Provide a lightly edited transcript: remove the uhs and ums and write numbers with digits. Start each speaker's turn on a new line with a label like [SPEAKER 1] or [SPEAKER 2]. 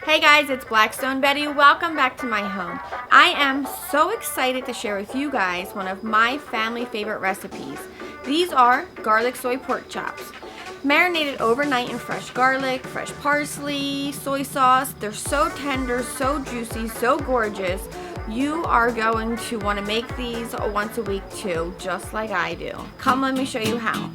[SPEAKER 1] Hey guys, it's Blackstone Betty. Welcome back to my home. I am so excited to share with you guys one of my family favorite recipes. These are garlic soy pork chops. Marinated overnight in fresh garlic, fresh parsley, soy sauce. They're so tender, so juicy, so gorgeous. You are going to want to make these once a week too, just like I do. Come, let me show you how.